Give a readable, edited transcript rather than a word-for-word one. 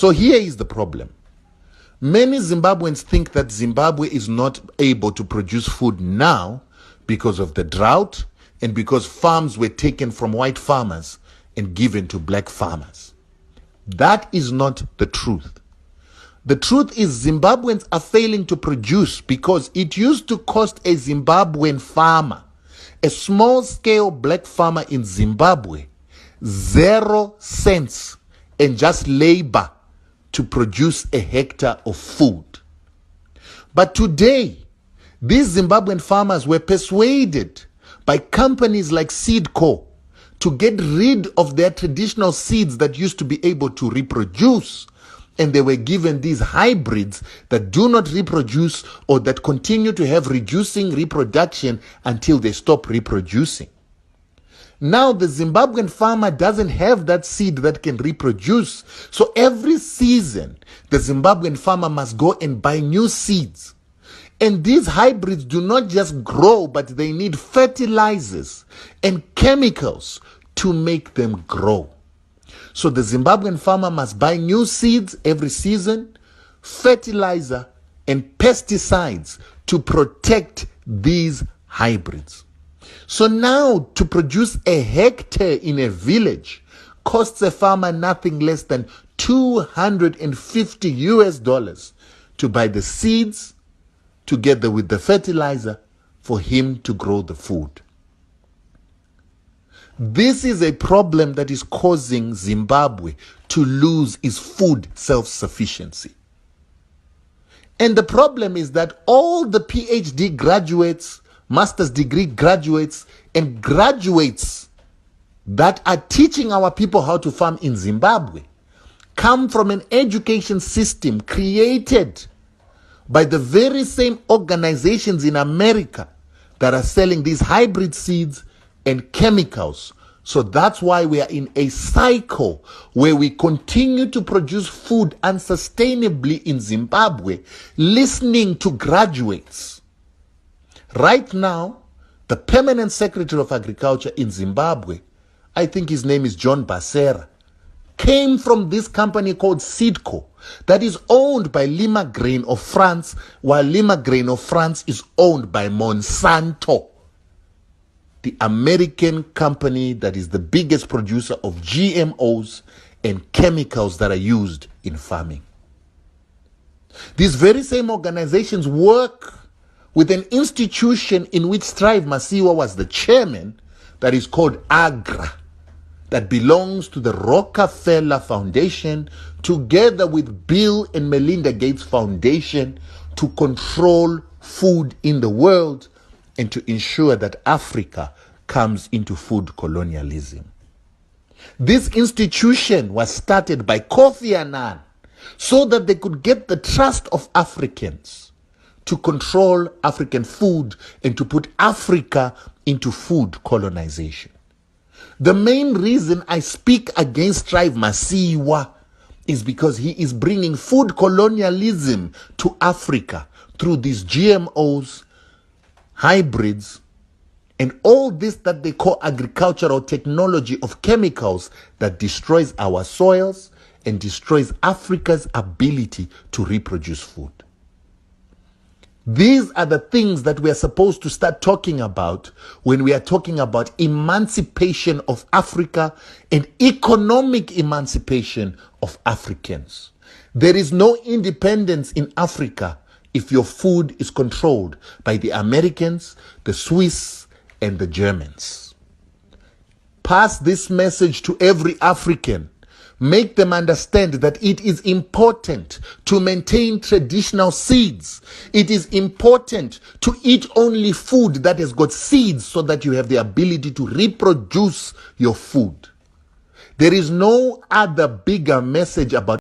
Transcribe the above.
So here is the problem. Many Zimbabweans think that Zimbabwe is not able to produce food now because of the drought and because farms were taken from white farmers and given to black farmers. That is not the truth. The truth is Zimbabweans are failing to produce because it used to cost a Zimbabwean farmer, a small-scale black farmer in Zimbabwe, 0 cents and just labor to produce a hectare of food. But today, these Zimbabwean farmers were persuaded by companies like Seedco to get rid of their traditional seeds that used to be able to reproduce, and they were given these hybrids that do not reproduce or that continue to have reducing reproduction until they stop reproducing. Now the Zimbabwean farmer doesn't have that seed that can reproduce. So every season, the Zimbabwean farmer must go and buy new seeds. And these hybrids do not just grow, but they need fertilizers and chemicals to make them grow. So the Zimbabwean farmer must buy new seeds every season, fertilizer and pesticides to protect these hybrids. So now to produce a hectare in a village costs a farmer nothing less than $250 to buy the seeds together with the fertilizer for him to grow the food. This is a problem that is causing Zimbabwe to lose its food self-sufficiency. And the problem is that all the PhD graduates, master's degree graduates, and graduates that are teaching our people how to farm in Zimbabwe come from an education system created by the very same organizations in America that are selling these hybrid seeds and chemicals. So that's why we are in a cycle where we continue to produce food unsustainably in Zimbabwe, listening to graduates. Right now, the permanent secretary of agriculture in Zimbabwe, I think his name is John Basera, came from this company called Seedco that is owned by Lima Grain of France, while Lima Grain of France is owned by Monsanto, the American company that is the biggest producer of GMOs and chemicals that are used in farming. These very same organizations work with an institution in which Strive Masiyiwa was the chairman, that is called AGRA, that belongs to the Rockefeller Foundation, together with Bill and Melinda Gates Foundation, to control food in the world and to ensure that Africa comes into food colonialism. This institution was started by Kofi Annan so that they could get the trust of Africans to control African food and to put Africa into food colonization. The main reason I speak against Strive Masiyiwa is because he is bringing food colonialism to Africa through these GMOs, hybrids, and all this that they call agricultural technology of chemicals that destroys our soils and destroys Africa's ability to reproduce food. These are the things that we are supposed to start talking about when we are talking about emancipation of Africa and economic emancipation of Africans. There is no independence in Africa if your food is controlled by the Americans, the Swiss, and the Germans. Pass this message to every African. Make them understand that it is important to maintain traditional seeds. It is important to eat only food that has got seeds so that you have the ability to reproduce your food. There is no other bigger message about